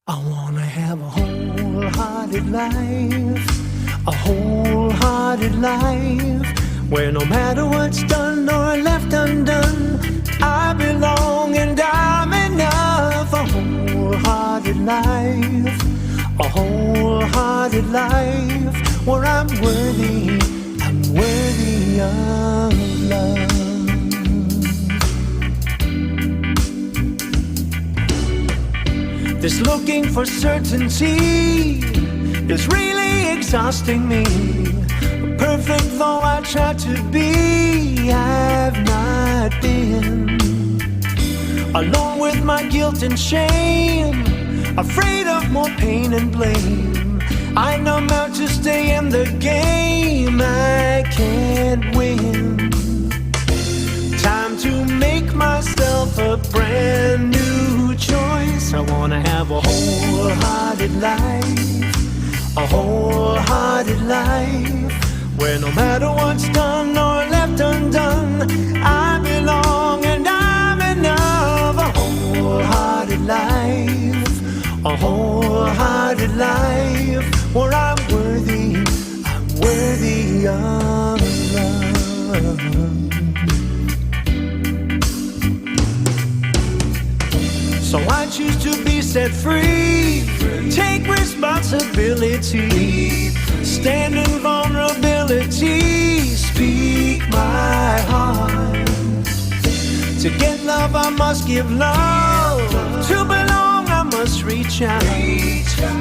I wanna have a wholehearted life, a wholehearted life, where no matter what's done or left undone, I belong and I'm enough. A wholehearted life, a wholehearted life, where I'm worthy of love. This looking for certainty is really exhausting me. Perfect though I try to be, I've not been. Alone with my guilt and shame, afraid of more pain and blame. I numb out to stay in the game, I can't win. Time to make myself a brand new choice. I wanna have a wholehearted life, a wholehearted life, where no matter what's done or left undone, I belong and I'm enough. A wholehearted life, a wholehearted life, where I'm worthy of love. So I choose to be set free, take responsibility, stand in vulnerability, speak my heart. To get love I must give love, to belong I must reach out,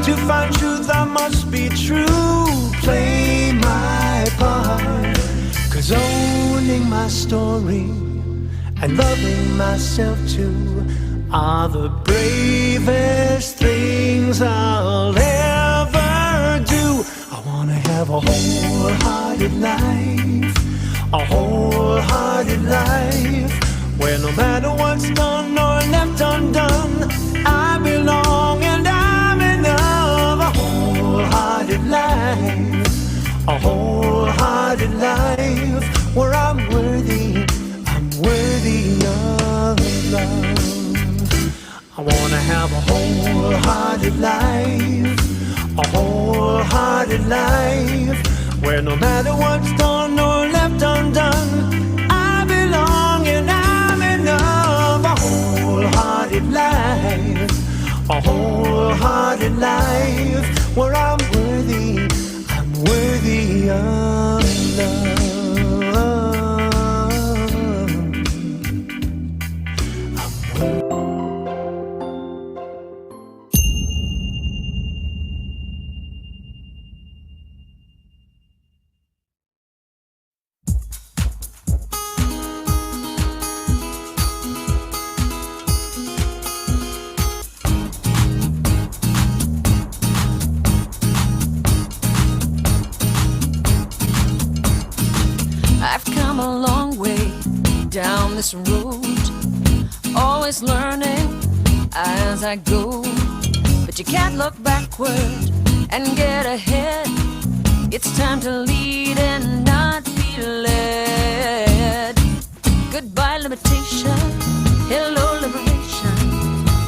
to find truth I must be true, play my part. 'Cause owning my story and loving myself too are the bravest things I'll ever do. I wanna have a wholehearted life, a wholehearted life, where no matter what's done or left undone, I belong and I'm enough. A wholehearted life, a wholehearted life, where I'm worthy of love. I wanna have a wholehearted life, a wholehearted life, where no matter what's done or left undone, I belong and I'm enough. A wholehearted life, a wholehearted life, where I'm worthy of love. I've come a long way down this road, always learning as I go. But you can't look backward and get ahead. It's time to lead and not be led. Goodbye limitation, hello liberation.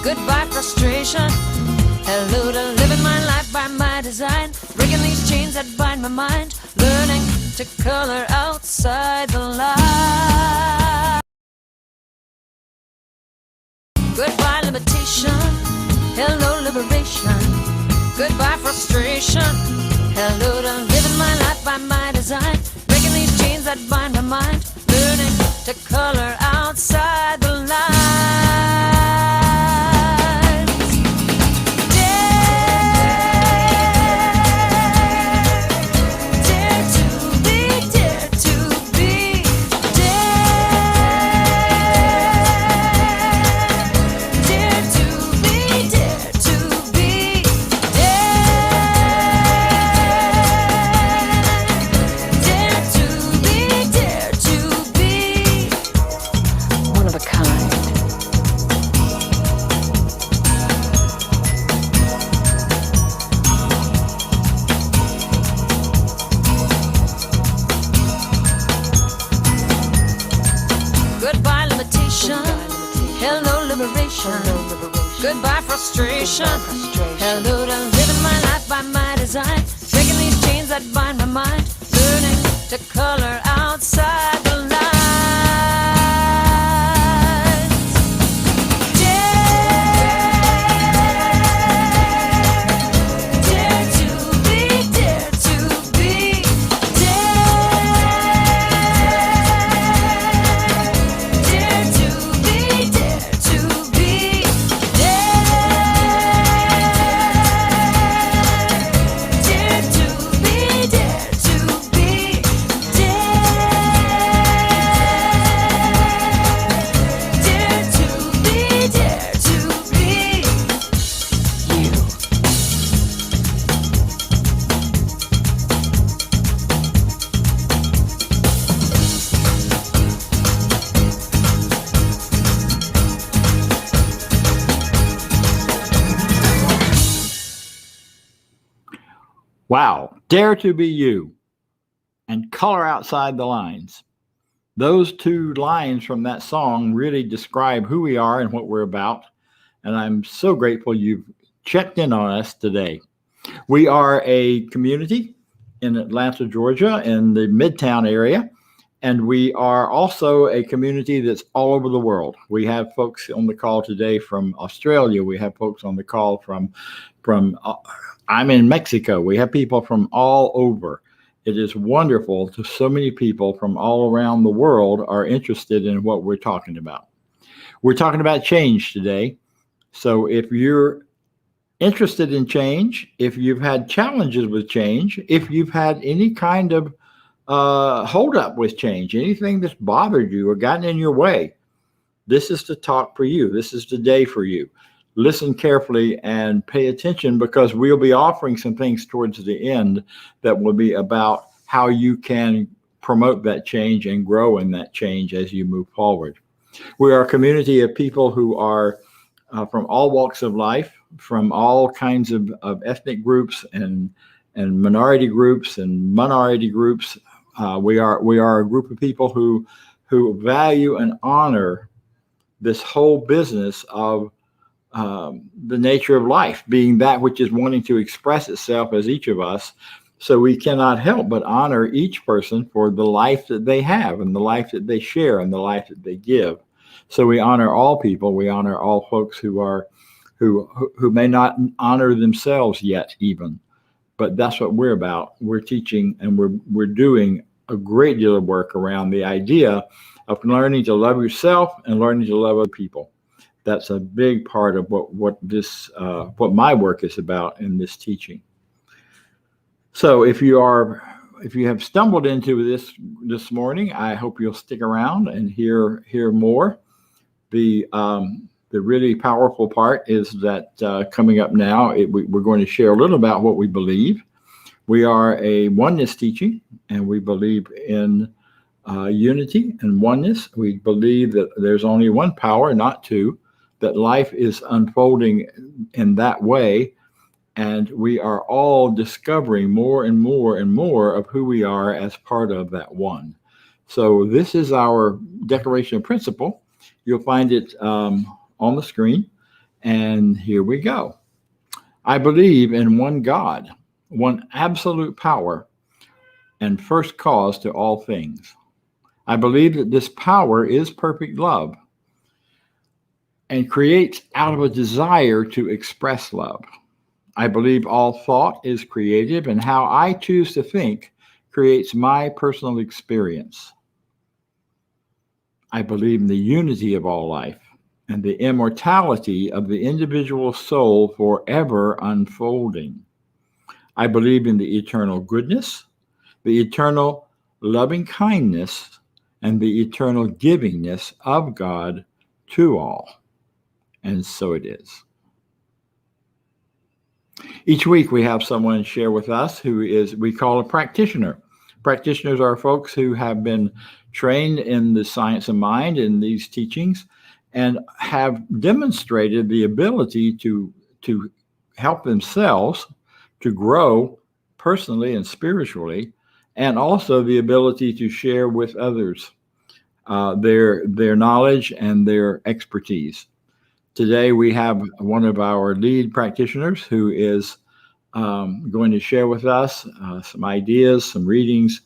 Goodbye frustration, hello to living my life by my design. Breaking these chains that bind my mind, learning to color outside the line. Goodbye limitation, hello liberation. Goodbye frustration, hello to living my life by my design. Breaking these chains that bind my mind, learning to color outside the line. Hello liberation. Goodbye frustration. Hello to living my life by my design. Breaking these chains that bind my mind. Learning to color outside the lines. Dare to be, dare to be, dare to be, dare to be, dare to be, dare to be, dare to be you. Wow. Dare to be you and color outside the lines. Those two lines from that song really describe who we are and what we're about. And I'm so grateful you've checked in on us today. We are a community in Atlanta, Georgia, in the Midtown area. And we are also a community that's all over the world. We have folks on the call today from Australia. We have folks on the call from I'm in Mexico. We have people from all over. It is wonderful to so many people from all around the world are interested in what we're talking about. We're talking about change today. So if you're interested in change, if you've had challenges with change, if you've had any kind of hold up with change, anything that's bothered you or gotten in your way, this is the talk for you. This is the day for you. Listen carefully and pay attention, because we'll be offering some things towards the end that will be about how you can promote that change and grow in that change as you move forward. We are a community of people who are from all walks of life, from all kinds of ethnic groups and minority groups and minority groups. We are a group of people who value and honor this whole business of the nature of life, being that which is wanting to express itself as each of us. So we cannot help but honor each person for the life that they have and the life that they share and the life that they give. So we honor all people. We honor all folks who may not honor themselves yet even. But that's what we're about. We're teaching and we're doing a great deal of work around the idea of learning to love yourself and learning to love other people. That's a big part of what my work is about in this teaching. So if you have stumbled into this morning, I hope you'll stick around and hear more. The really powerful part is that coming up now, we're going to share a little about what we believe. We are a oneness teaching, and we believe in unity and oneness. We believe that there's only one power, not two, that life is unfolding in that way, and we are all discovering more and more and more of who we are as part of that one. So this is our declaration of principle. You'll find it on the screen, and here we go. I believe in one God, one absolute power, and first cause to all things. I believe that this power is perfect love and creates out of a desire to express love. I believe all thought is creative, and how I choose to think creates my personal experience. I believe in the unity of all life and the immortality of the individual soul forever unfolding. I believe in the eternal goodness, the eternal loving kindness, and the eternal givingness of God to all. And so it is. Each week we have someone share with us who we call a practitioner. Practitioners are folks who have been trained in the science of mind in these teachings and have demonstrated the ability to help themselves to grow personally and spiritually, and also the ability to share with others their knowledge and their expertise. Today we have one of our lead practitioners who is going to share with us some ideas, some readings,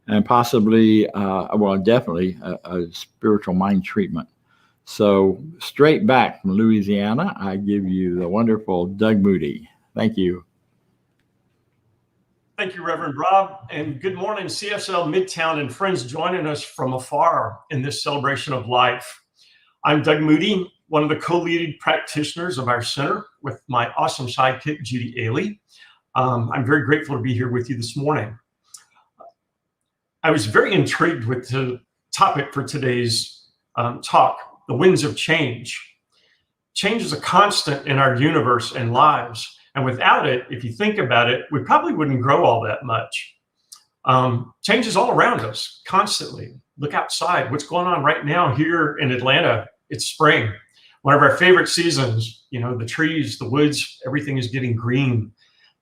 and possibly, well, definitely a spiritual mind treatment. So straight back from Louisiana, I give you the wonderful Doug Moody. Thank you. Thank you, Reverend Rob, and good morning, CSL Midtown and friends joining us from afar in this celebration of life. I'm Doug Moody, one of the co-lead practitioners of our center with my awesome sidekick, Judy Ailey. I'm very grateful to be here with you this morning. I was very intrigued with the topic for today's talk, the winds of change. Change is a constant in our universe and lives. And without it, if you think about it, we probably wouldn't grow all that much. Change is all around us constantly. Look outside. What's going on right now here in Atlanta? It's spring. One of our favorite seasons, you know, the trees, the woods, everything is getting green.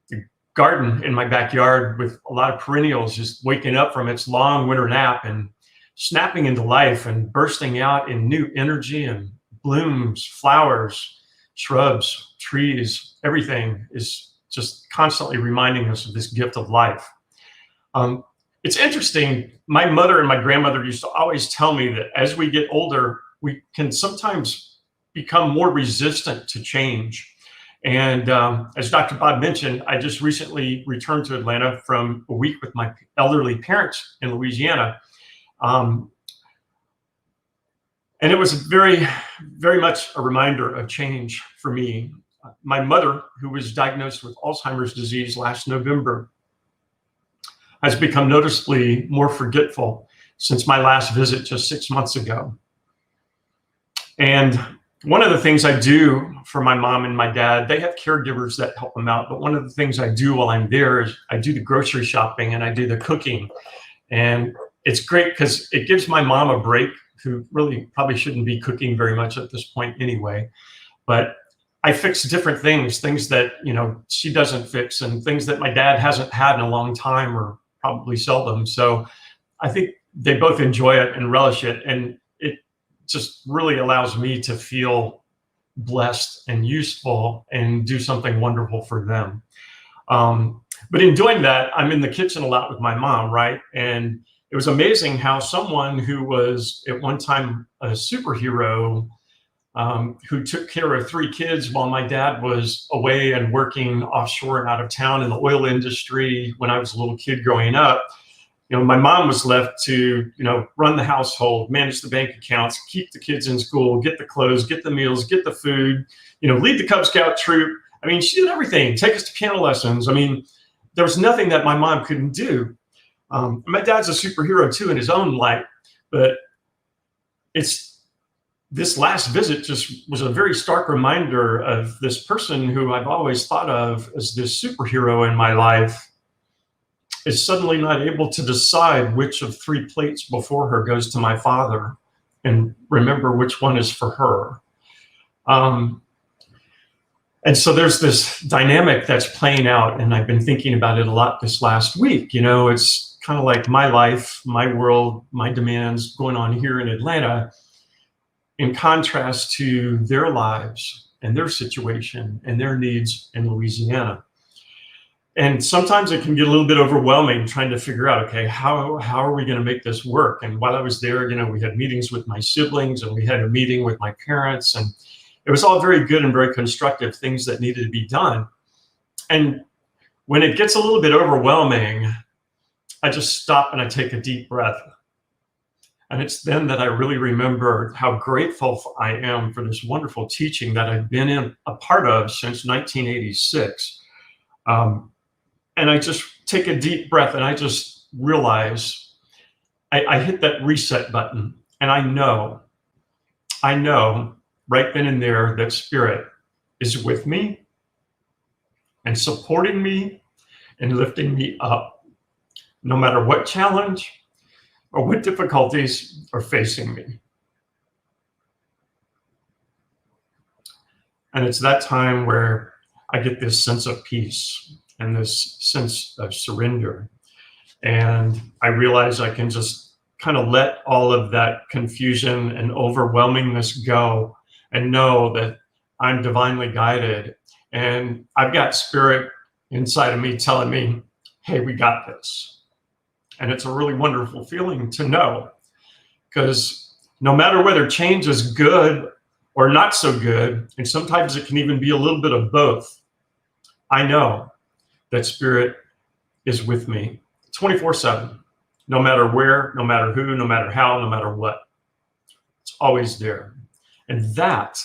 The garden in my backyard with a lot of perennials just waking up from its long winter nap and snapping into life and bursting out in new energy and blooms, flowers, shrubs, trees, everything is just constantly reminding us of this gift of life. It's interesting. My mother and my grandmother used to always tell me that as we get older, we can sometimes become more resistant to change. And as Dr. Bob mentioned, I just recently returned to Atlanta from a week with my elderly parents in Louisiana. And it was very, very much a reminder of change for me. My mother, who was diagnosed with Alzheimer's disease last November, has become noticeably more forgetful since my last visit just 6 months ago. And one of the things I do for my mom and my dad, they have caregivers that help them out. But one of the things I do while I'm there is I do the grocery shopping and I do the cooking. And it's great because it gives my mom a break, who really probably shouldn't be cooking very much at this point anyway. But I fix different things that, you know, she doesn't fix, and things that my dad hasn't had in a long time or probably seldom. So I think they both enjoy it and relish it. And it just really allows me to feel blessed and useful and do something wonderful for them. But in doing that, I'm in the kitchen a lot with my mom, right? And it was amazing how someone who was at one time a superhero, who took care of 3 kids while my dad was away and working offshore and out of town in the oil industry when I was a little kid growing up, you know, my mom was left to, you know, run the household, manage the bank accounts, keep the kids in school, get the clothes, get the meals, get the food, you know, lead the Cub Scout troop. I mean, she did everything, take us to piano lessons. I mean, there was nothing that my mom couldn't do. My dad's a superhero too in his own light, but this last visit just was a very stark reminder of this person who I've always thought of as this superhero in my life is suddenly not able to decide which of 3 plates before her goes to my father and remember which one is for her. And so there's this dynamic that's playing out, and I've been thinking about it a lot this last week. You know, it's kind of like my life, my world, my demands going on here in Atlanta in contrast to their lives and their situation and their needs in Louisiana. And sometimes it can get a little bit overwhelming trying to figure out, okay, how are we going to make this work? And while I was there, you know, we had meetings with my siblings and we had a meeting with my parents, and it was all very good and very constructive things that needed to be done. And when it gets a little bit overwhelming, I just stop and I take a deep breath. And it's then that I really remember how grateful I am for this wonderful teaching that I've been a part of since 1986. And I just take a deep breath and I just realize I hit that reset button. And I know right then and there that Spirit is with me and supporting me and lifting me up, no matter what challenge or what difficulties are facing me. And it's that time where I get this sense of peace and this sense of surrender. And I realize I can just kind of let all of that confusion and overwhelmingness go and know that I'm divinely guided, and I've got spirit inside of me telling me, hey, we got this. And it's a really wonderful feeling to know, because no matter whether change is good or not so good, and sometimes it can even be a little bit of both, I know that spirit is with me 24/7, no matter where, no matter who, no matter how, no matter what. It's always there. And that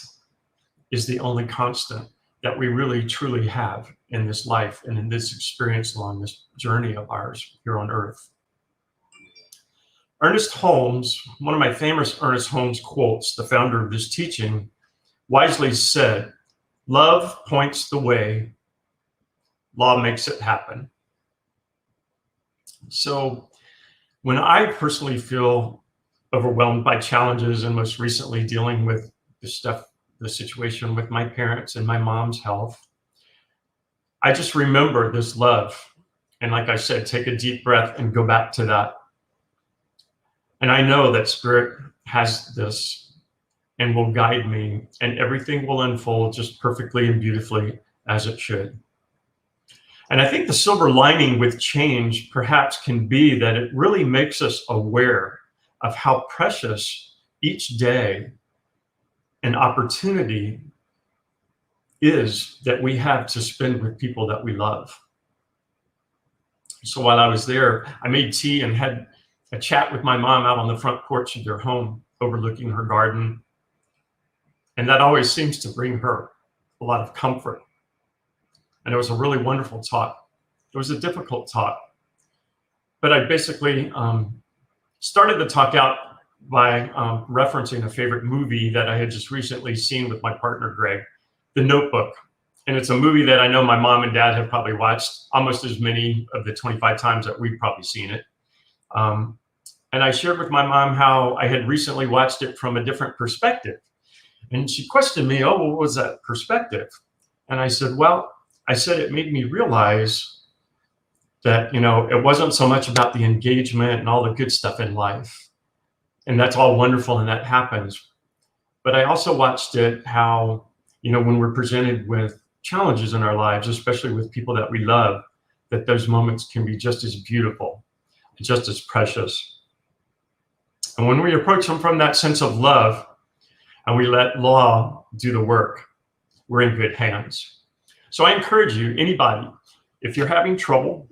is the only constant that we really truly have in this life and in this experience along this journey of ours here on earth. Ernest Holmes, one of my famous Ernest Holmes quotes, the founder of this teaching, wisely said, "Love points the way, law makes it happen." So when I personally feel overwhelmed by challenges, and most recently dealing with the situation with my parents and my mom's health, I just remember this love. And like I said, take a deep breath and go back to that. And I know that spirit has this and will guide me, and everything will unfold just perfectly and beautifully as it should. And I think the silver lining with change perhaps can be that it really makes us aware of how precious each day and opportunity is that we have to spend with people that we love. So while I was there, I made tea and had a chat with my mom out on the front porch of their home, overlooking her garden. And that always seems to bring her a lot of comfort. And it was a really wonderful talk. It was a difficult talk, but I basically started the talk out by referencing a favorite movie that I had just recently seen with my partner, Greg, The Notebook. And it's a movie that I know my mom and dad have probably watched almost as many of the 25 times that we've probably seen it. And I shared with my mom how I had recently watched it from a different perspective. And she questioned me, oh, what was that perspective? And I said, well, it made me realize that, it wasn't so much about the engagement and all the good stuff in life. And that's all wonderful and that happens. But I also watched it how, when we're presented with challenges in our lives, especially with people that we love, that those moments can be just as beautiful, just as precious. And when we approach them from that sense of love and we let law do the work, we're in good hands. So I encourage you, anybody, if you're having trouble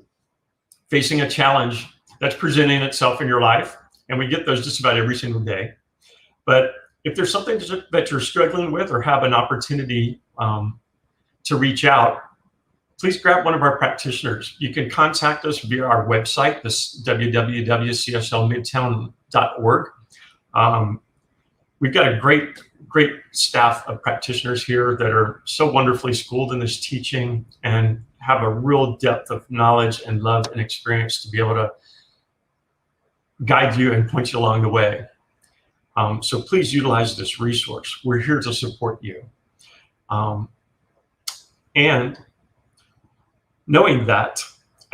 facing a challenge that's presenting itself in your life, and we get those just about every single day, but if there's something that you're struggling with or have an opportunity to reach out, please grab one of our practitioners. You can contact us via our website, this www.cslmidtown.org. We've got a great staff of practitioners here that are so wonderfully schooled in this teaching and have a real depth of knowledge and love and experience to be able to guide you and point you along the way. So please utilize this resource. We're here to support you. And knowing that,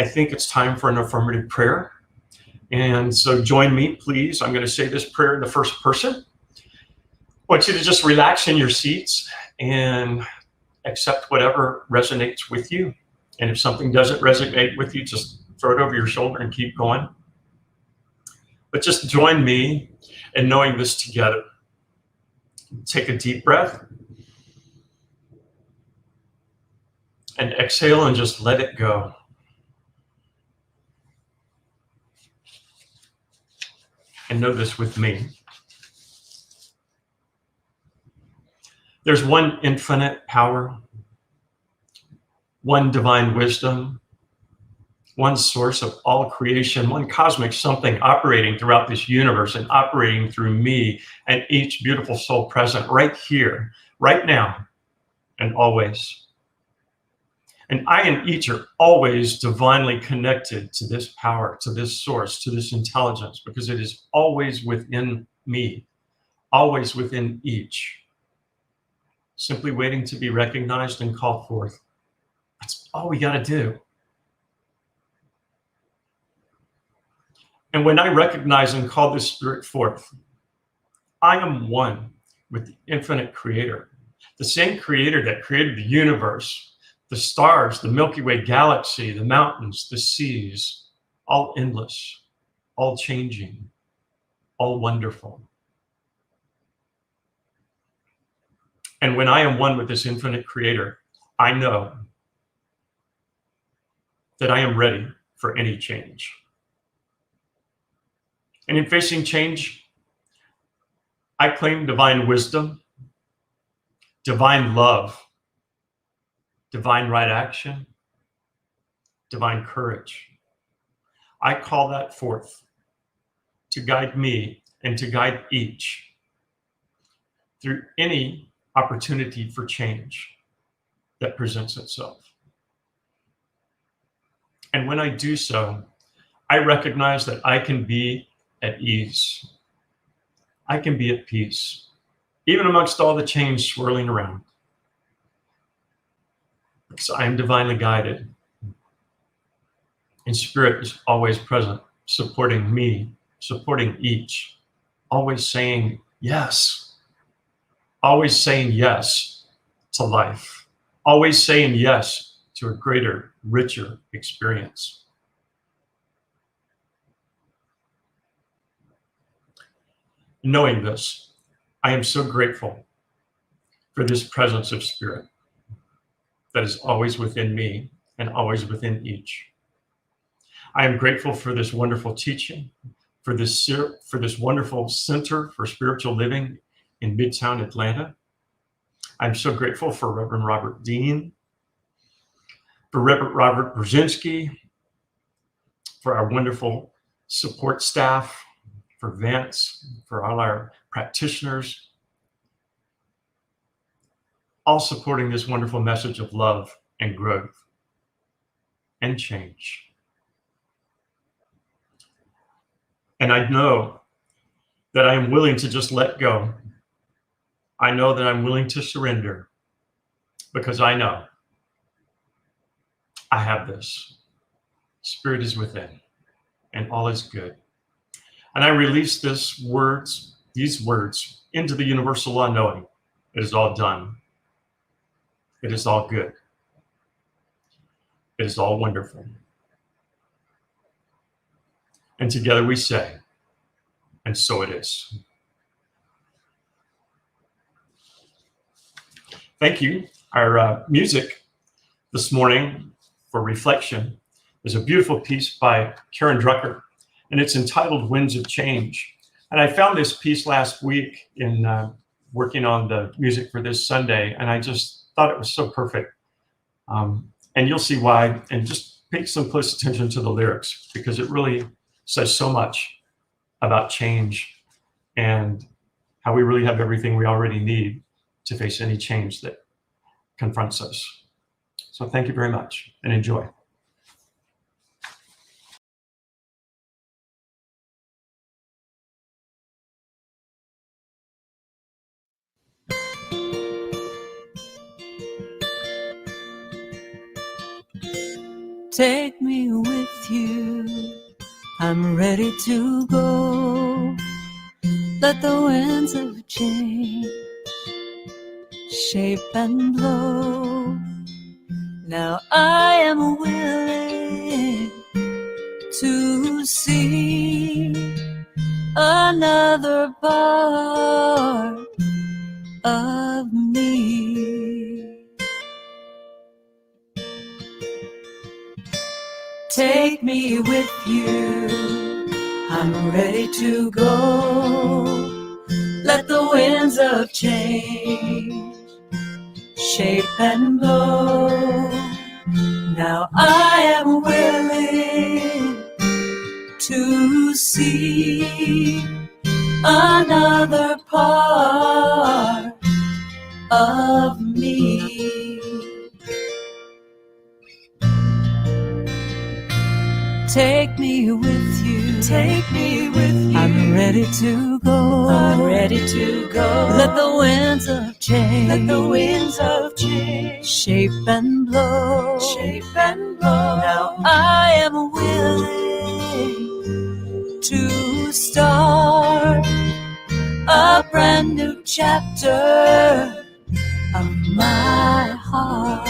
I think it's time for an affirmative prayer. And so join me, please. I'm going to say this prayer in the first person. I want you to just relax in your seats and accept whatever resonates with you. And if something doesn't resonate with you, just throw it over your shoulder and keep going. But just join me in knowing this together. Take a deep breath. And exhale and just let it go. And know this with me. There's one infinite power, one divine wisdom, one source of all creation, one cosmic something operating throughout this universe and operating through me and each beautiful soul present right here, right now, and always. And I and each are always divinely connected to this power, to this source, to this intelligence, because it is always within me, always within each. Simply waiting to be recognized and called forth. That's all we got to do. And when I recognize and call this spirit forth, I am one with the infinite creator. The same creator that created the universe, the stars, the Milky Way galaxy, the mountains, the seas, all endless, all changing, all wonderful. And when I am one with this infinite creator, I know that I am ready for any change. And in facing change, I claim divine wisdom, divine love, divine right action, divine courage. I call that forth to guide me and to guide each through any opportunity for change that presents itself. And when I do so, I recognize that I can be at ease. I can be at peace, even amongst all the change swirling around, because I am divinely guided. And Spirit is always present, supporting me, supporting each, always saying yes, always saying yes to life, always saying yes to a greater, richer experience. Knowing this, I am so grateful for this presence of Spirit that is always within me and always within each. I am grateful for this wonderful teaching, for this wonderful center for spiritual living in Midtown Atlanta. I'm so grateful for Reverend Robert Deen, for Reverend Robert Brzezinski, for our wonderful support staff, for Vance, for all our practitioners, all supporting this wonderful message of love and growth and change. And I know that I am willing to just let go. I know that I'm willing to surrender, because I know I have this. Spirit is within, and all is good. And I release these words into the universal law, knowing it is all done. It is all good. It is all wonderful. And together we say, and so it is. Thank you. Our music this morning for reflection is a beautiful piece by Karen Drucker, and it's entitled Winds of Change. And I found this piece last week in working on the music for this Sunday, and I just thought it was so perfect. And you'll see why, and just pay some close attention to the lyrics, because it really says so much about change and how we really have everything we already need to face any change that confronts us. So thank you very much, and enjoy. Take me with you, I'm ready to go. Let the winds of change shape and blow. Now I am willing to see another part of me. Take me with you, I'm ready to go. Let the winds of change shape and blow. Now I am willing to see another part of me. Take me with you, take me with you. I'm ready to go, I'm ready to go. Let the winds of change, let the winds of change shape and blow, shape and blow. Now I am willing to start a brand new chapter of my heart.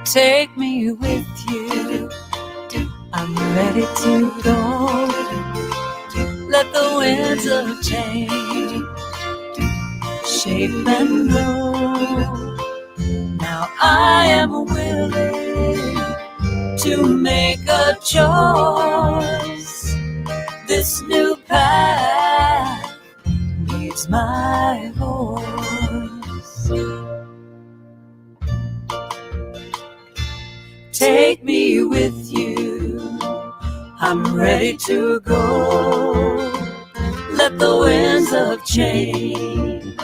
Take me with you, I'm ready to go. Let the winds of change shape and blow. Now I am willing to make a choice. This new path needs my voice. Take me with you, I'm ready to go. Let the winds of change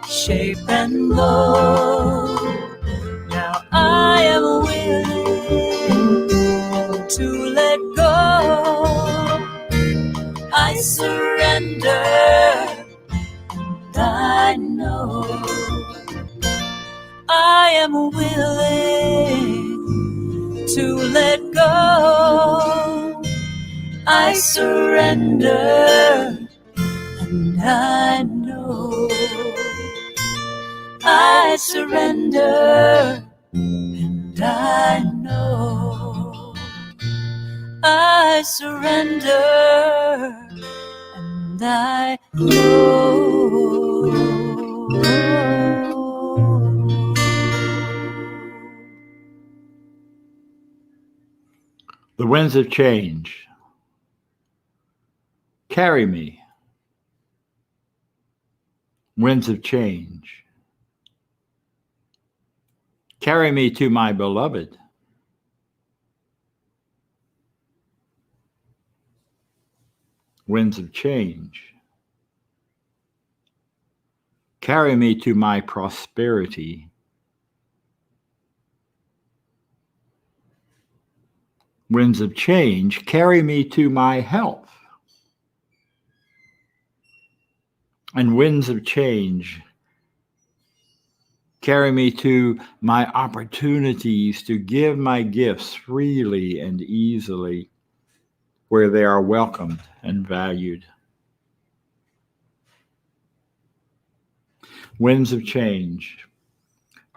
shape and blow. Now I am willing to let go. I surrender, and I know I am willing to let go. I surrender, and I know I surrender, and I know I surrender, and I know. The winds of change carry me. Winds of change carry me to my beloved. Winds of change carry me to my prosperity. Winds of change carry me to my health. And winds of change carry me to my opportunities to give my gifts freely and easily where they are welcomed and valued. Winds of change.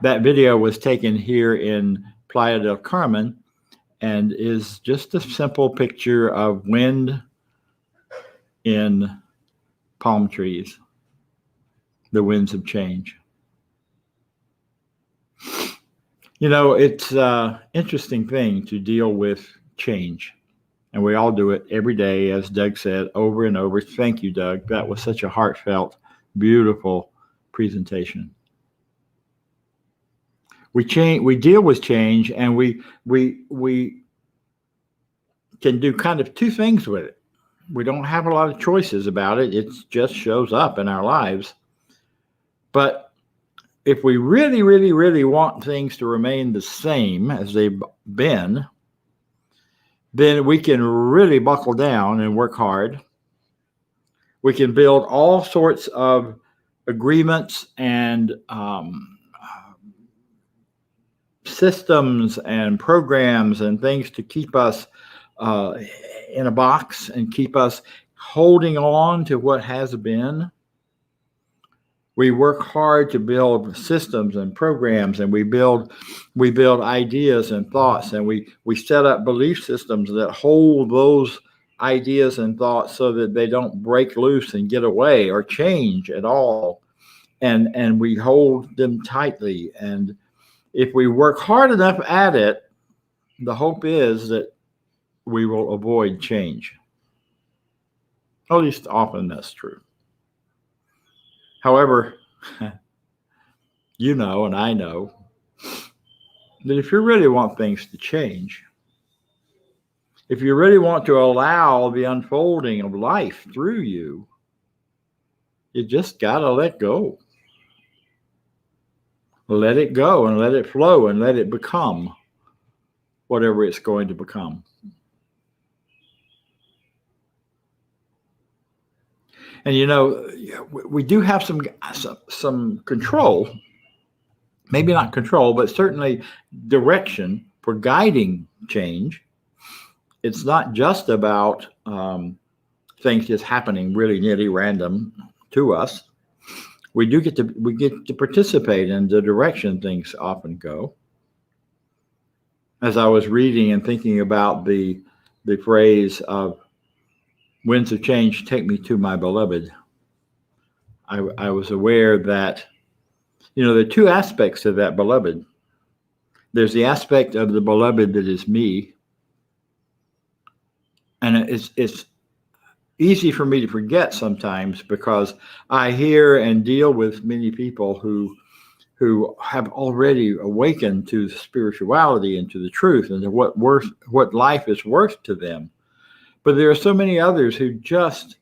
That video was taken here in Playa del Carmen and is just a simple picture of wind in palm trees, the winds of change. You know, it's an interesting thing to deal with change, and we all do it every day, as Doug said, over and over. Thank you, Doug. That was such a heartfelt, beautiful presentation. We deal with change, and we can do kind of two things with it. We don't have a lot of choices about it. It just shows up in our lives. But if we really, really, really want things to remain the same as they've been, then we can really buckle down and work hard. We can build all sorts of agreements and systems and programs and things to keep us in a box and keep us holding on to what has been. We work hard to build systems and programs, and we build ideas and thoughts, and we set up belief systems that hold those ideas and thoughts so that they don't break loose and get away or change at all. And we hold them tightly. And if we work hard enough at it, the hope is that we will avoid change. At least often that's true. However, you know, and I know, that if you really want things to change, if you really want to allow the unfolding of life through you, you just got to let go. Let it go and let it flow and let it become whatever it's going to become. And you know, we do have some control, maybe not control, but certainly direction for guiding change. It's not just about things just happening really nearly random to us. We get to participate in the direction things often go. As I was reading and thinking about the phrase of winds of change take me to my beloved, I was aware that, there are two aspects to that beloved. There's the aspect of the beloved that is me. And it's easy for me to forget sometimes because I hear and deal with many people who have already awakened to spirituality and to the truth and to what life is worth to them. But there are so many others who just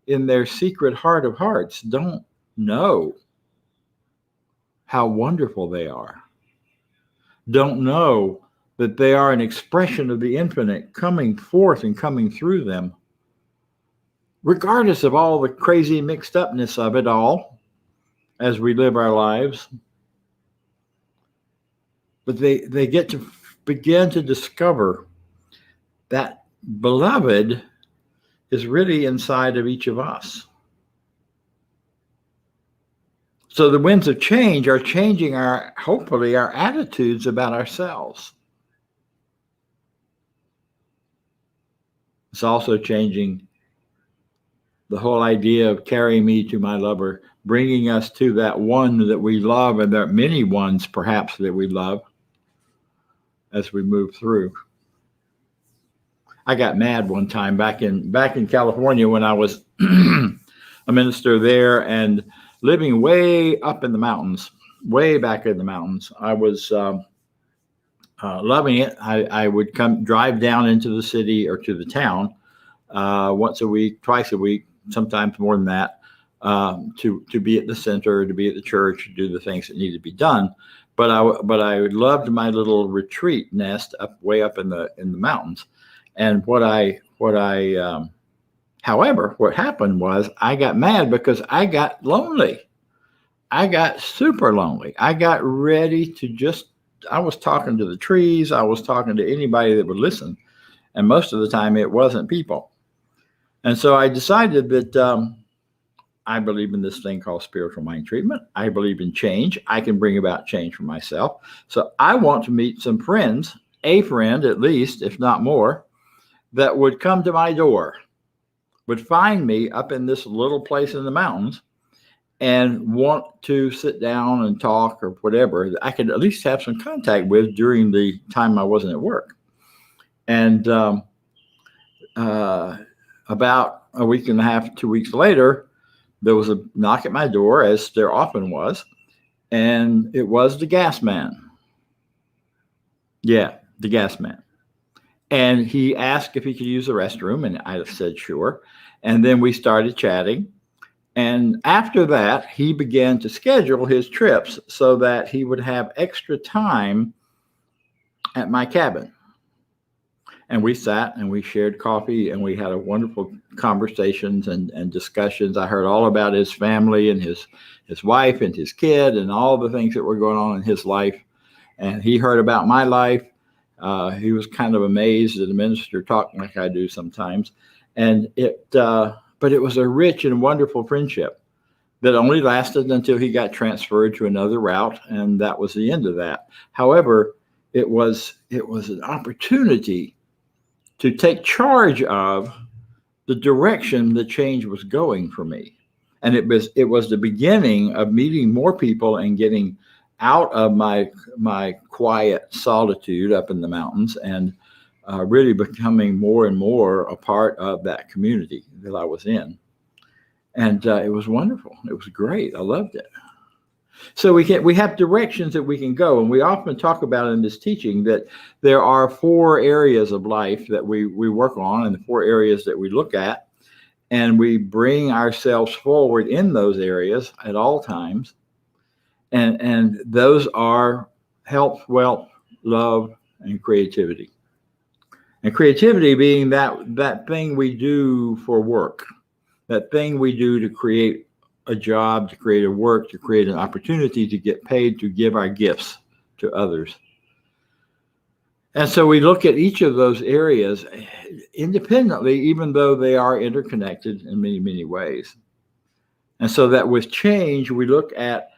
in their secret heart of hearts don't know how wonderful they are, don't know that they are an expression of the infinite coming forth and coming through them, regardless of all the crazy mixed upness of it all as we live our lives. But they get to begin to discover that beloved is really inside of each of us. So the winds of change are changing hopefully our attitudes about ourselves. It's also changing the whole idea of carrying me to my lover, bringing us to that one that we love, and there are many ones perhaps that we love as we move through. I got mad one time back in California when I was a minister there and living way up in the mountains, way back in the mountains. I was loving it. I would drive down into the city or to the town once a week, twice a week, sometimes more than that, to be at the center, to be at the church, do the things that need to be done. But I loved my little retreat nest way up in the mountains. And however, what happened was I got mad because I got lonely. I got super lonely. I got ready to I was talking to the trees. I was talking to anybody that would listen. And most of the time it wasn't people. And so I decided that I believe in this thing called spiritual mind treatment. I believe in change. I can bring about change for myself. So I want to meet some friends, a friend at least, if not more, that would come to my door, would find me up in this little place in the mountains and want to sit down and talk or whatever that I could at least have some contact with during the time I wasn't at work. And about a week and a half, 2 weeks later, there was a knock at my door, as there often was, and it was the gas man. Yeah, the gas man. And he asked if he could use the restroom, and I said, sure. And then we started chatting. And after that, he began to schedule his trips so that he would have extra time at my cabin. And we sat and we shared coffee and we had a wonderful conversations and discussions. I heard all about his family and his wife and his kid and all the things that were going on in his life. And he heard about my life. He was kind of amazed at the minister talking like I do sometimes. And but it was a rich and wonderful friendship that only lasted until he got transferred to another route. And that was the end of that. However, it was an opportunity to take charge of the direction the change was going for me. And it was the beginning of meeting more people and getting out of my quiet solitude up in the mountains and really becoming more and more a part of that community that I was in. And it was wonderful. It was great. I loved it. So we have directions that we can go, and we often talk about in this teaching that there are 4 areas of life that we work on, and the 4 areas that we look at, and we bring ourselves forward in those areas at all times, and those are health, wealth, love, and creativity. And creativity being that thing we do for work, that thing we do to create a job, to create a work, to create an opportunity to get paid, to give our gifts to others. And so we look at each of those areas independently, even though they are interconnected in many, many ways. And so that with change, we look at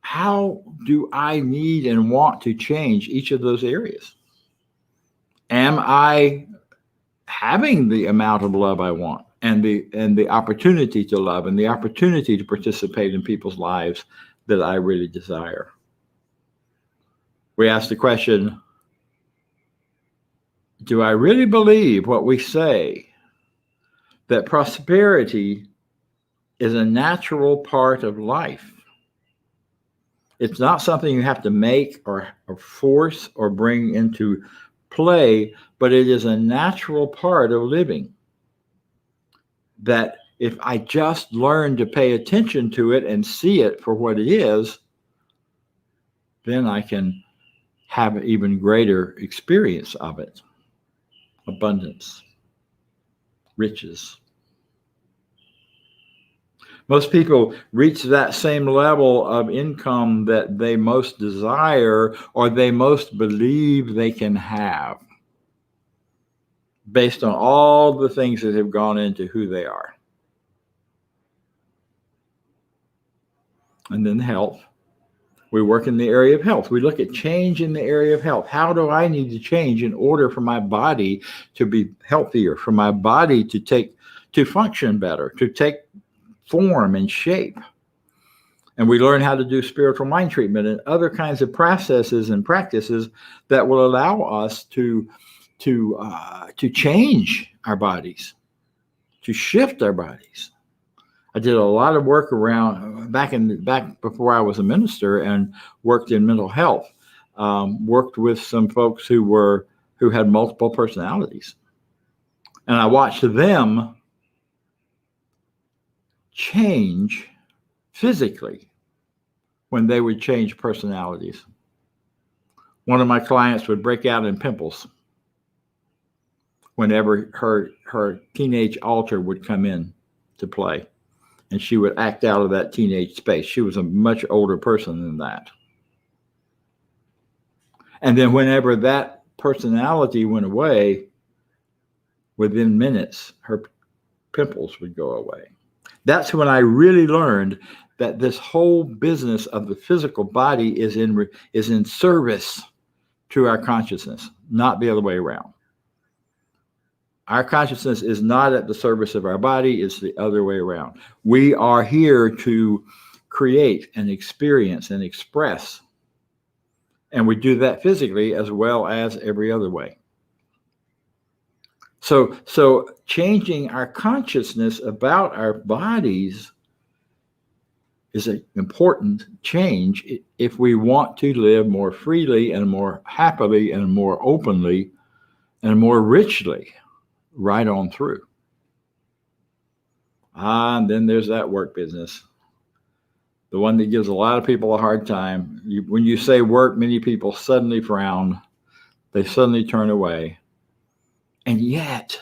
how do I need and want to change each of those areas? Am I having the amount of love I want and the opportunity to love and the opportunity to participate in people's lives that I really desire? We ask the question, do I really believe what we say, that prosperity is a natural part of life? It's not something you have to make or force or bring into play, but it is a natural part of living. That if I just learn to pay attention to it and see it for what it is, then I can have an even greater experience of it. Abundance, riches. Most people reach that same level of income that they most desire or they most believe they can have based on all the things that have gone into who they are. And then health. We work in the area of health. We look at change in the area of health. How do I need to change in order for my body to be healthier, for my body to function better, to take form and shape? And we learn how to do spiritual mind treatment and other kinds of processes and practices that will allow us to change our bodies, to shift our bodies. I did a lot of work around back before I was a minister and worked in mental health. Worked with some folks who had multiple personalities, and I watched them change physically when they would change personalities. One of my clients would break out in pimples whenever her teenage alter would come in to play, and she would act out of that teenage space. She was a much older person than that. And then whenever that personality went away, within minutes, her pimples would go away. That's when I really learned that this whole business of the physical body is in service to our consciousness, not the other way around. Our consciousness is not at the service of our body, it's the other way around. We are here to create and experience and express. And we do that physically as well as every other way. So changing our consciousness about our bodies is an important change if we want to live more freely and more happily and more openly and more richly right on through. And then there's that work business, the one that gives a lot of people a hard time. When you say work, many people suddenly frown. They suddenly turn away. And yet,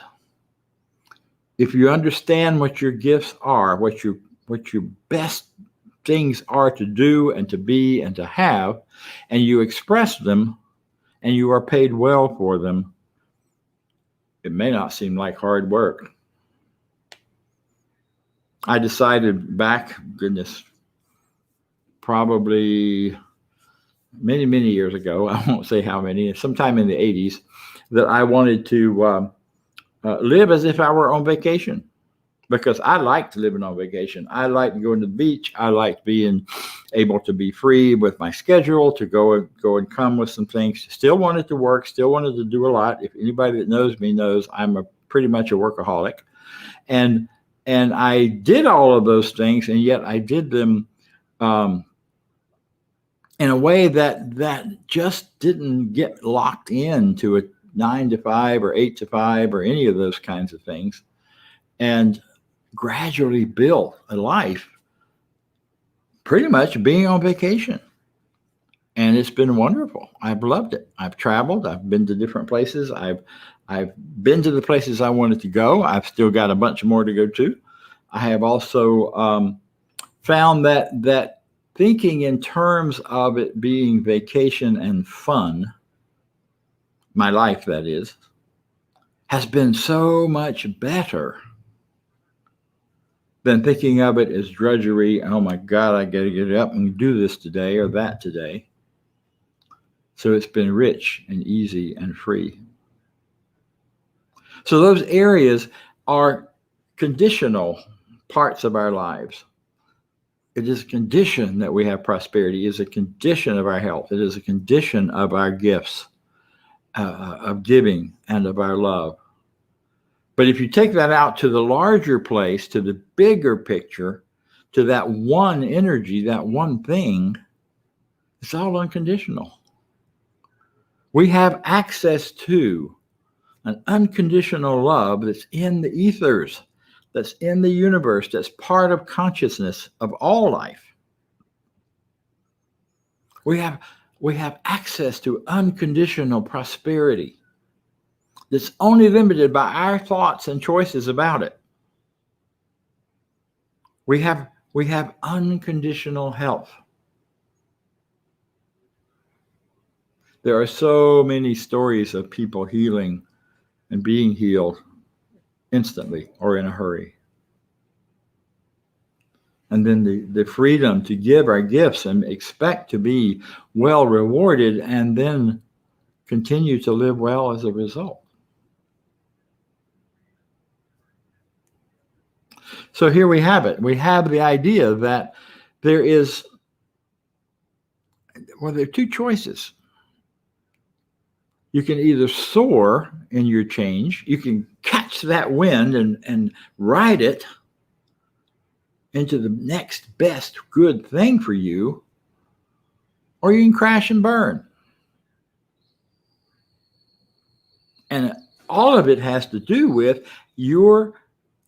if you understand what your gifts are, what your best things are to do and to be and to have, and you express them, and you are paid well for them, it may not seem like hard work. I decided back, probably many, many years ago, I won't say how many, sometime in the 80s, that I wanted to live as if I were on vacation, because I liked living on vacation. I liked going to the beach. I liked being able to be free with my schedule, to go and come with some things. Still wanted to work, still wanted to do a lot. If anybody that knows me knows I'm pretty much a workaholic. And I did all of those things, and yet I did them in a way that just didn't get locked into a 9 to 5 or 8 to 5 or any of those kinds of things, and gradually built a life pretty much being on vacation. And it's been wonderful. I've loved it. I've traveled. I've been to different places. I've been to the places I wanted to go. I've still got a bunch more to go to. I have also found that thinking in terms of it being vacation and fun my life, that is, has been so much better than thinking of it as drudgery. Oh my God, I got to get up and do this today or that today. So it's been rich and easy and free. So those areas are conditional parts of our lives. It is a condition that we have prosperity. It is a condition of our health. It is a condition of our gifts, of giving, and of our love. But if you take that out to the larger place, to the bigger picture, to that one energy, that one thing, it's all unconditional. We have access to an unconditional love that's in the ethers, that's in the universe, that's part of consciousness of all life. We have access to unconditional prosperity that's only limited by our thoughts and choices about it. We have unconditional health. There are so many stories of people healing and being healed instantly or in a hurry. And then the freedom to give our gifts and expect to be well rewarded and then continue to live well as a result. So here we have it. We have the idea that there are two choices. You can either soar in your change, you can catch that wind and ride it into the next best good thing for you, or you can crash and burn. And all of it has to do with your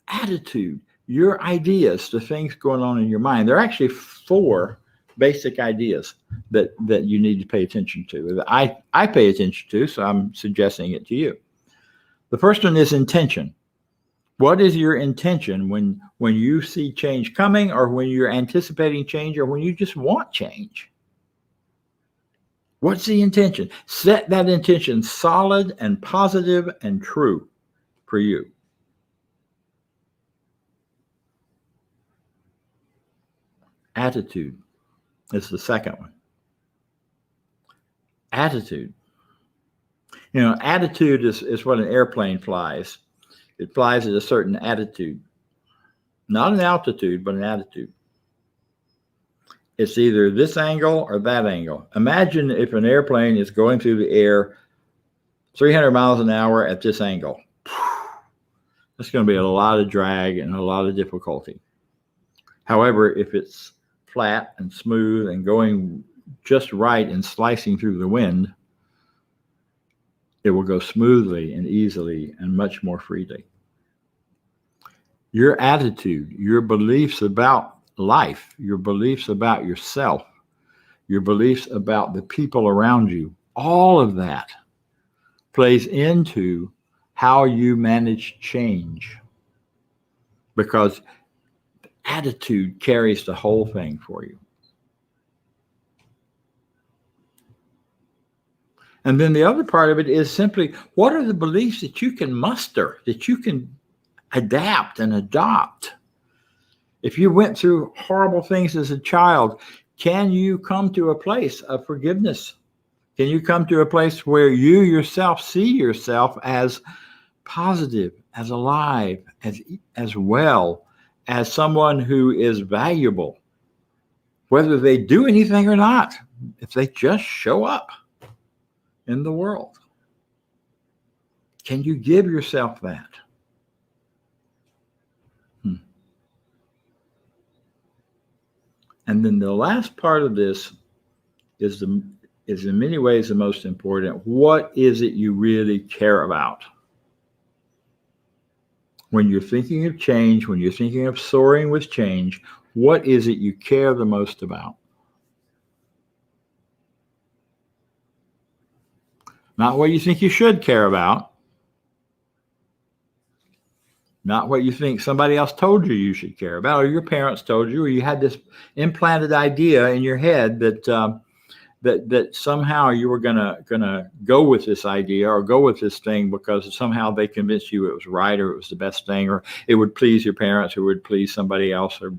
attitude, your ideas, the things going on in your mind. There are actually 4 basic ideas that you need to pay attention to, that I pay attention to, so I'm suggesting it to you. The first one is intention. What is your intention when you see change coming, or when you're anticipating change, or when you just want change? What's the intention? Set that intention solid and positive and true for you. Attitude is the second one. Attitude. You know, attitude is what an airplane flies. It flies at a certain attitude. Not an altitude, but an attitude. It's either this angle or that angle. Imagine if an airplane is going through the air 300 miles an hour at this angle. That's going to be a lot of drag and a lot of difficulty. However, if it's flat and smooth and going just right and slicing through the wind, it will go smoothly and easily and much more freely. Your attitude, your beliefs about life, your beliefs about yourself, your beliefs about the people around you, all of that plays into how you manage change, because attitude carries the whole thing for you. And then the other part of it is simply, what are the beliefs that you can muster, that you can adapt and adopt? If you went through horrible things as a child, can you come to a place of forgiveness? Can you come to a place where you yourself see yourself as positive, as alive, as well, as someone who is valuable, whether they do anything or not, if they just show up in the world? Can you give yourself that? And then the last part of this is in many ways the most important. What is it you really care about? When you're thinking of change, when you're thinking of soaring with change, what is it you care the most about? Not what you think you should care about. Not what you think somebody else told you should care about, or your parents told you, or you had this implanted idea in your head that that somehow you were gonna go with this idea or go with this thing because somehow they convinced you it was right or it was the best thing or it would please your parents or would please somebody else or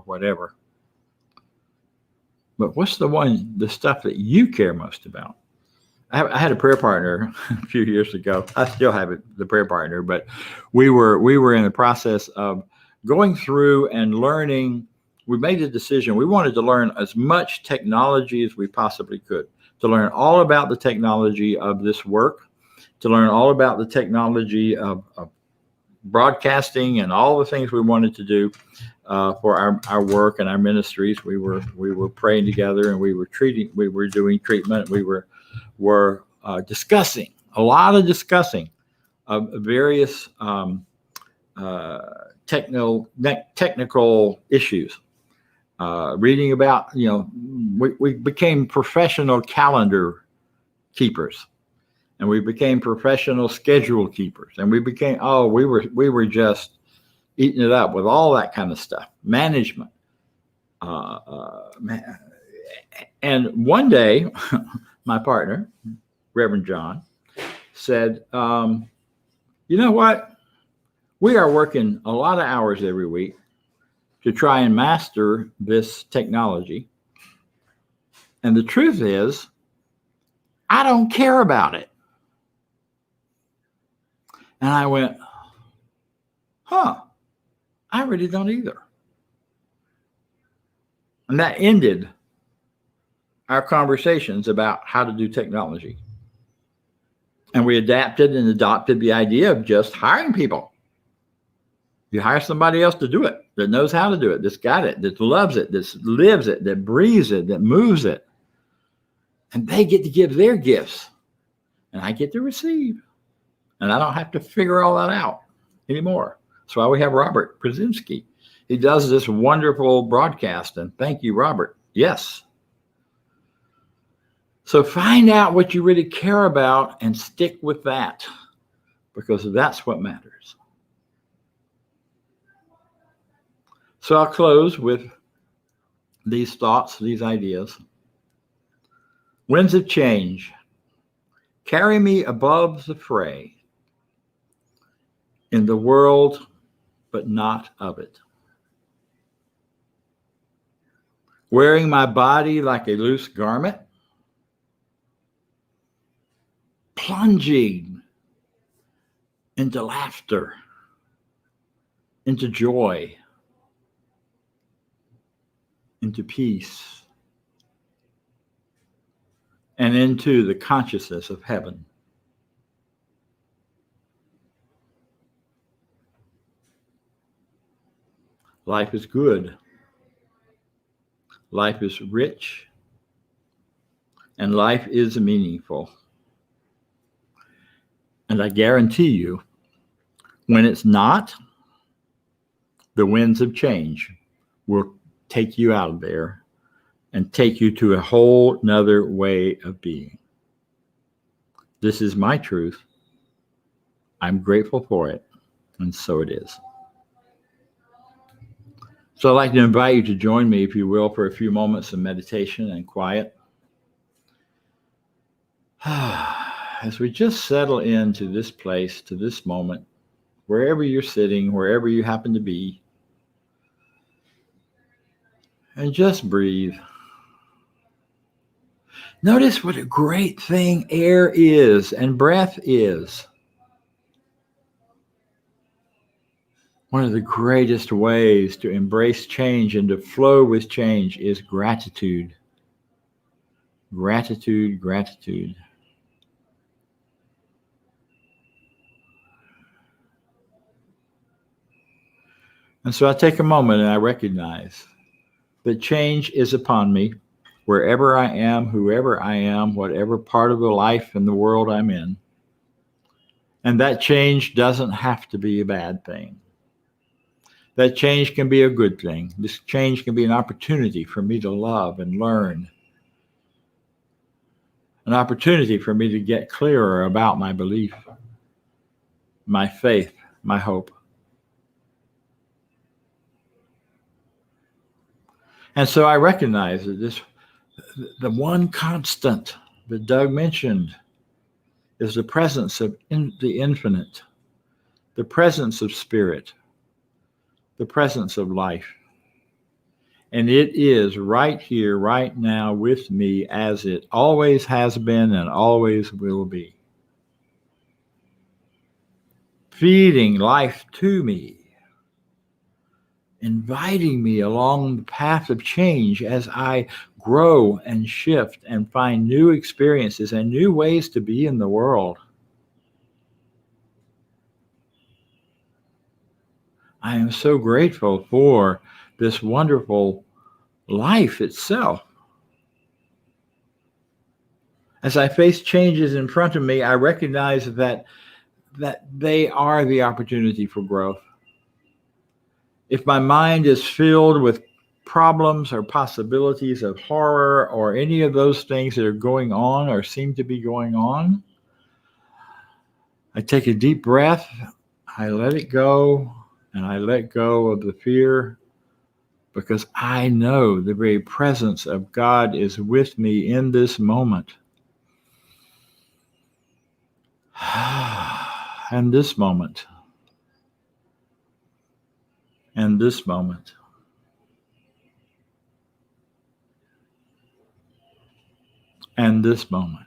whatever. But what's the stuff that you care most about? I had a prayer partner a few years ago. I still have the prayer partner, but we were in the process of going through and learning. We made a decision. We wanted to learn as much technology as we possibly could, to learn all about the technology of this work, to learn all about the technology of broadcasting and all the things we wanted to do for our work and our ministries. We were praying together and we were doing treatment. We were discussing a lot of various technical issues. Reading about, we became professional calendar keepers, and we became professional schedule keepers, and we were just eating it up with all that kind of stuff, management. And one day, my partner, Reverend John, said, "You know what? We are working a lot of hours every week to try and master this technology. And the truth is, I don't care about it." And I went, I really don't either. And that ended our conversations about how to do technology. And we adapted and adopted the idea of just hiring people. You hire somebody else to do it, that knows how to do it, that's got it, that loves it, that lives it, that breathes it, that moves it. And they get to give their gifts, and I get to receive. And I don't have to figure all that out anymore. That's why we have Robert Brzezinski. He does this wonderful broadcast, and thank you, Robert. Yes. So find out what you really care about and stick with that, because that's what matters. So I'll close with these thoughts, these ideas. Winds of change, carry me above the fray, in the world, but not of it. Wearing my body like a loose garment, plunging into laughter, into joy, into peace, and into the consciousness of heaven. Life is good. Life is rich. And life is meaningful. And I guarantee you, when it's not, the winds of change will take you out of there and take you to a whole nother way of being. This is my truth. I'm grateful for it, and so it is. So I'd like to invite you to join me, if you will, for a few moments of meditation and quiet. As we just settle into this place, to this moment, wherever you're sitting, wherever you happen to be, and just breathe. Notice what a great thing air is and breath is. One of the greatest ways to embrace change and to flow with change is gratitude. Gratitude, gratitude. And so I take a moment and I recognize that change is upon me wherever I am, whoever I am, whatever part of the life and the world I'm in. And that change doesn't have to be a bad thing. That change can be a good thing. This change can be an opportunity for me to love and learn. An opportunity for me to get clearer about my belief, my faith, my hope. And so I recognize that the one constant that Doug mentioned is the presence of the infinite, the presence of spirit, the presence of life. And it is right here, right now with me, as it always has been and always will be. Feeding life to me, inviting me along the path of change as I grow and shift and find new experiences and new ways to be in the world. I am so grateful for this wonderful life itself. As I face changes in front of me, I recognize that they are the opportunity for growth. If my mind is filled with problems or possibilities of horror or any of those things that are going on or seem to be going on, I take a deep breath, I let it go, and I let go of the fear, because I know the very presence of God is with me in this moment. And this moment. And this moment. And this moment.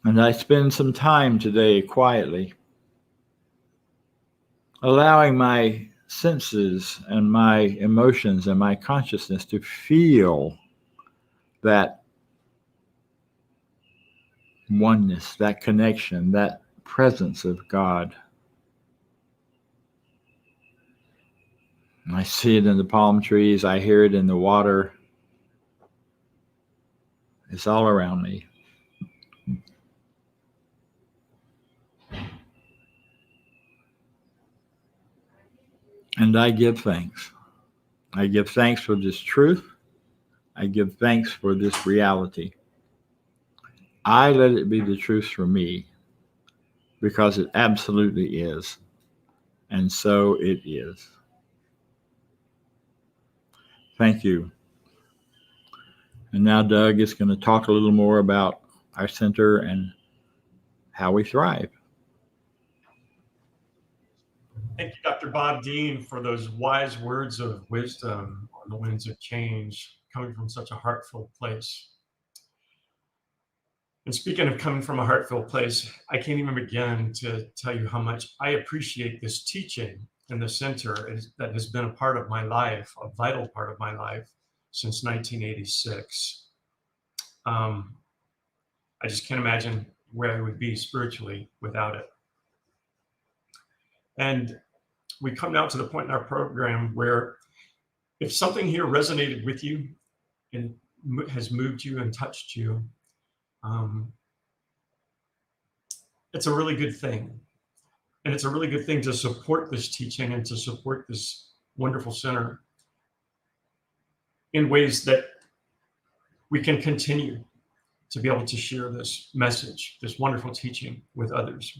And I spend some time today quietly, allowing my senses and my emotions and my consciousness to feel that oneness, that connection, that presence of God. And I see it in the palm trees. I hear it in the water. It's all around me. And I give thanks. I give thanks for this truth. I give thanks for this reality. I let it be the truth for me, because it absolutely is. And so it is. Thank you. And now Doug is going to talk a little more about our center and how we thrive. Thank you, Dr. Bob Deen, for those wise words of wisdom on the winds of change, coming from such a heartfelt place. And speaking of coming from a heartfelt place, I can't even begin to tell you how much I appreciate this teaching in the center that has been a part of my life, a vital part of my life since 1986. I just can't imagine where I would be spiritually without it. And we come now to the point in our program where if something here resonated with you and has moved you and touched you, it's a really good thing. And it's a really good thing to support this teaching and to support this wonderful center in ways that we can continue to be able to share this message, this wonderful teaching with others,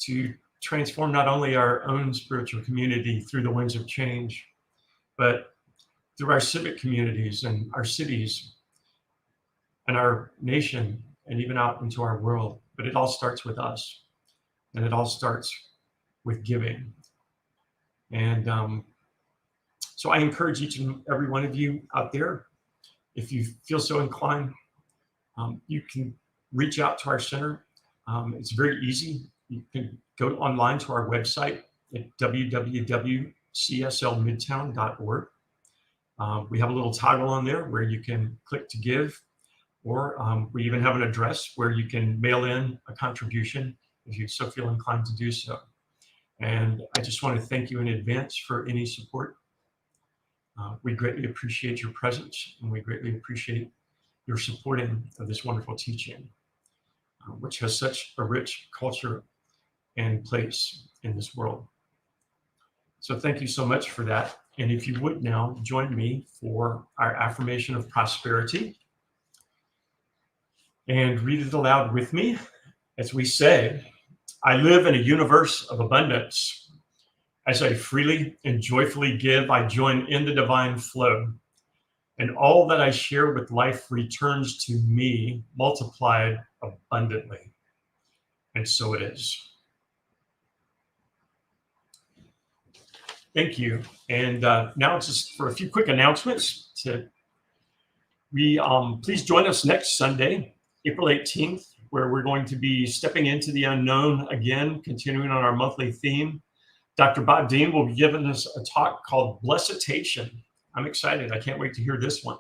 to transform not only our own spiritual community through the winds of change, but through our civic communities and our cities and our nation and even out into our world. But it all starts with us, and it all starts with giving. And so I encourage each and every one of you out there, if you feel so inclined, you can reach out to our center. It's very easy. You can go online to our website at www.cslmidtown.org. We have a little toggle on there where you can click to give, or we even have an address where you can mail in a contribution if you so feel inclined to do so. And I just want to thank you in advance for any support. We greatly appreciate your presence, and we greatly appreciate your supporting of this wonderful teaching, which has such a rich culture and place in this world. So thank you so much for that. And if you would now join me for our affirmation of prosperity and read it aloud with me as we say, I live in a universe of abundance. As I freely and joyfully give, I join in the divine flow. And all that I share with life returns to me multiplied abundantly. And so it is. Thank you. And now just for a few quick announcements. Please join us next Sunday, April 18th, where we're going to be stepping into the unknown again, continuing on our monthly theme. Dr. Bob Deen will be giving us a talk called Blessitation. I'm excited. I can't wait to hear this one.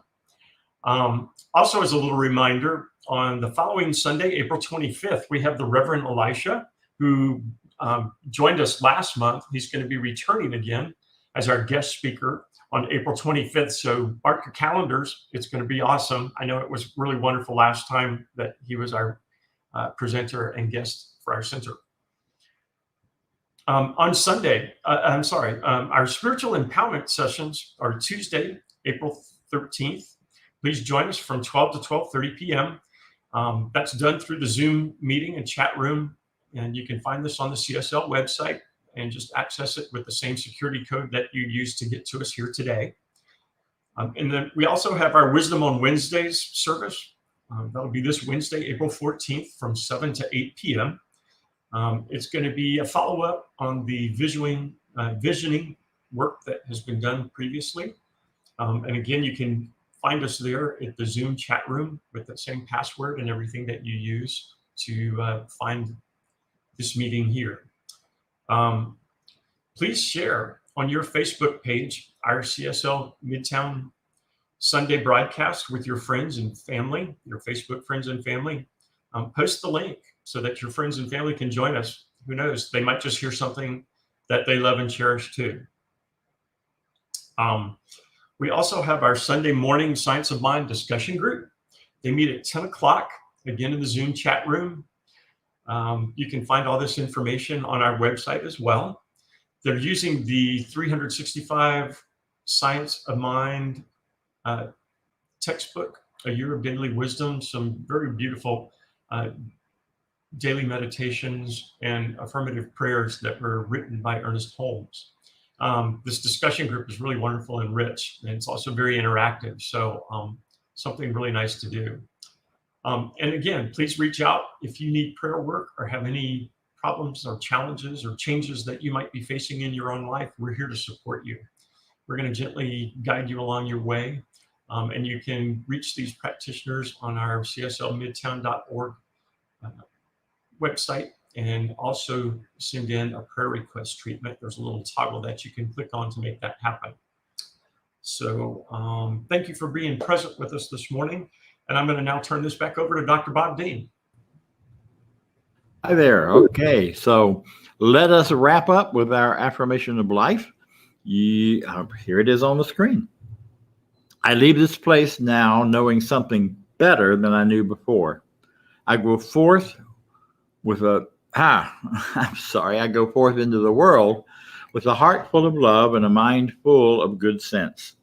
Also, as a little reminder, on the following Sunday, April 25th, we have the Reverend Elisha, who joined us last month. He's going to be returning again as our guest speaker on April 25th. So mark your calendars. It's going to be awesome. I know it was really wonderful last time that he was our presenter and guest for our center. On Sunday, our spiritual empowerment sessions are Tuesday, April 13th. Please join us from 12 to 12:30 p.m. That's done through the Zoom meeting and chat room. And you can find this on the CSL website and just access it with the same security code that you used to get to us here today. And then we also have our Wisdom on Wednesdays service. That'll be this Wednesday, April 14th from 7 to 8 p.m. It's going to be a follow-up on the visioning work that has been done previously. And again, you can find us there at the Zoom chat room with the same password and everything that you use to find this meeting here. Please share on your Facebook page our CSL Midtown Sunday broadcast with your friends and family, your Facebook friends and family. Post the link so that your friends and family can join us. Who knows? They might just hear something that they love and cherish too. We also have our Sunday morning Science of Mind discussion group. They meet at 10 o'clock, again in the Zoom chat room. You can find all this information on our website as well. They're using the 365 Science of Mind textbook, A Year of Daily Wisdom, some very beautiful daily meditations and affirmative prayers that were written by Ernest Holmes. This discussion group is really wonderful and rich, and it's also very interactive. So something really nice to do. And again, please reach out if you need prayer work or have any problems or challenges or changes that you might be facing in your own life. We're here to support you. We're going to gently guide you along your way. And you can reach these practitioners on our cslmidtown.org website, and also send in a prayer request treatment. There's a little toggle that you can click on to make that happen. So thank you for being present with us this morning. And I'm going to now turn this back over to Dr. Bob Deen. Hi there. Okay, so let us wrap up with our affirmation of life. Here it is on the screen. I leave this place now knowing something better than I knew before. I go forth I go forth into the world with a heart full of love and a mind full of good sense.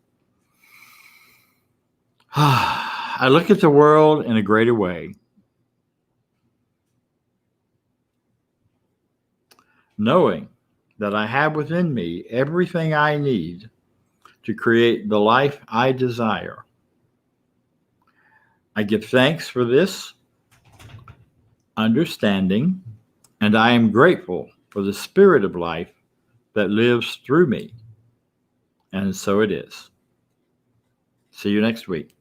I look at the world in a greater way, knowing that I have within me everything I need to create the life I desire. I give thanks for this understanding, and I am grateful for the spirit of life that lives through me. And so it is. See you next week.